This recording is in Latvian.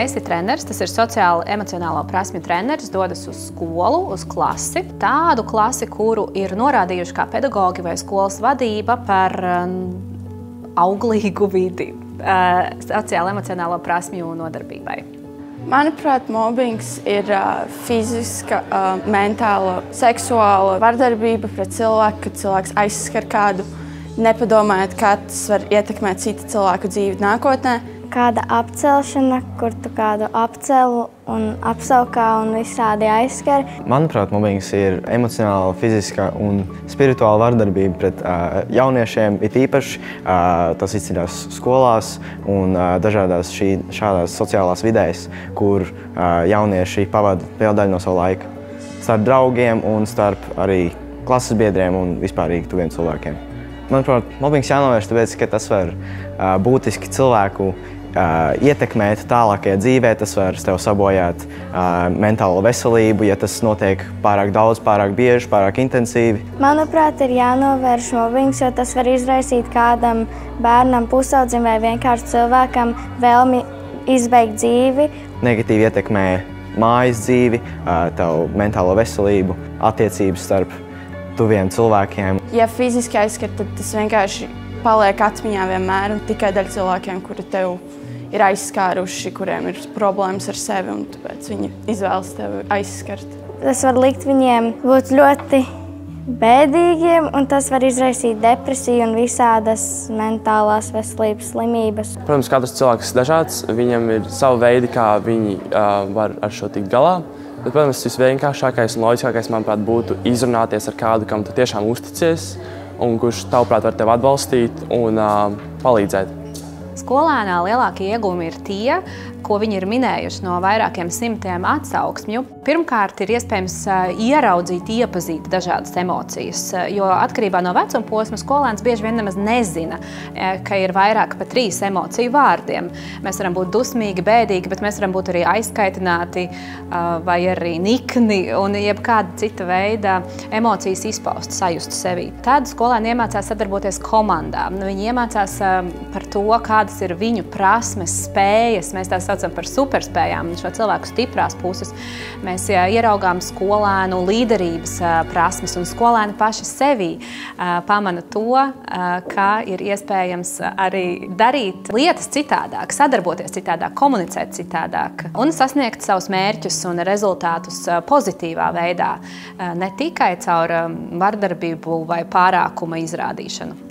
esi treneris, tas ir sociāli emocionālo prasmju treneris, dodas uz skolu, uz klasi. Tādu klasi, kuru ir norādījuši kā pedagogi vai skolas vadība par auglīgu vidi sociāli emocionālo prasmju nodarbībai. Manuprāt, mobbings ir fiziska, mentāla, seksuāla vardarbība pret cilvēku, kad cilvēks aizskar kādu, nepadomājot, kā tas var ietekmēt cita cilvēku dzīvi nākotnē. Kāda apcelšana, kur tu kādu apcelu un apsaukā un visādi aizskar. Manuprāt, mobbings ir emocionāla, fiziska un spirituāla vardarbība pret jauniešiem, it īpaši tas izceļas skolās un dažādās šādās sociālās vidēs, kur jaunieši pavada lielu daļu no savu laiku. Starp draugiem un starp arī klases biedriem un vispārīgi tuviem cilvēkiem. Manuprāt, mobbings jānovērš, tāpēc, ka tas var būtiski cilvēku ietekmēt tālākajā dzīvē, tas var tev sabojāt mentālo veselību, ja tas notiek pārāk daudz, pārāk bieži, pārāk intensīvi. Manuprāt, ir jānovērš mobbings, jo tas var izraisīt kādam bērnam, pusaudzim vai vienkārši cilvēkam vēlmi izbeigt dzīvi. Negatīvi ietekmē mājas dzīvi, tev mentālo veselību, attiecības starp tuviem cilvēkiem. Ja fiziski aizskar, tad tas vienkārši paliek atmiņā vienmēr un tikai daļa cilvēkiem, kuri tev ir aizskāruši, kuriem ir problēmas ar sevi un tāpēc viņi izvēlas tevi aizskart. Tas var likt viņiem būt ļoti bēdīgiem un tas var izraisīt depresiju un visādas mentālās veselības slimības. Protams, katrs cilvēks ir dažāds, viņam ir savi veidi, kā viņi var ar šo tikt galā. Bet, protams, visvienkāršākais un loģiskākais, manuprāt, būtu izrunāties ar kādu, kam tu tiešām uzticies un kurš, tavuprāt, var tevi atbalstīt un palīdzēt. Skolēnā lielākie ieguvumi ir tie, ko viņi ir minējuši no vairākiem simtiem atsauksmju. Pirmkārt, ir iespējams ieraudzīt, iepazīt dažādas emocijas, jo atkarībā no vecuma posma skolēns bieži vien nemaz nezina, ka ir vairāk par 3 emociju vārdiem. Mēs varam būt dusmīgi, bēdīgi, bet mēs varam būt arī aizskaitināti vai arī nikni un jebkāda cita veida emocijas izpaust, sajust sevi. Tad skolēni iemācās sadarboties komandā. Viņi iemācās par to, kādas ir viņu prasmes, spējas. Mēs tās saucam par superspējām, šo cilvēku stiprās puses. Mēs ieraugām skolēnu līderības prasmes, un skolēni paši sevī pamana to, ka ir iespējams arī darīt lietas citādāk, sadarboties citādāk, komunicēt citādāk un sasniegt savus mērķus un rezultātus pozitīvā veidā, ne tikai caur vardarbību vai pārākuma izrādīšanu.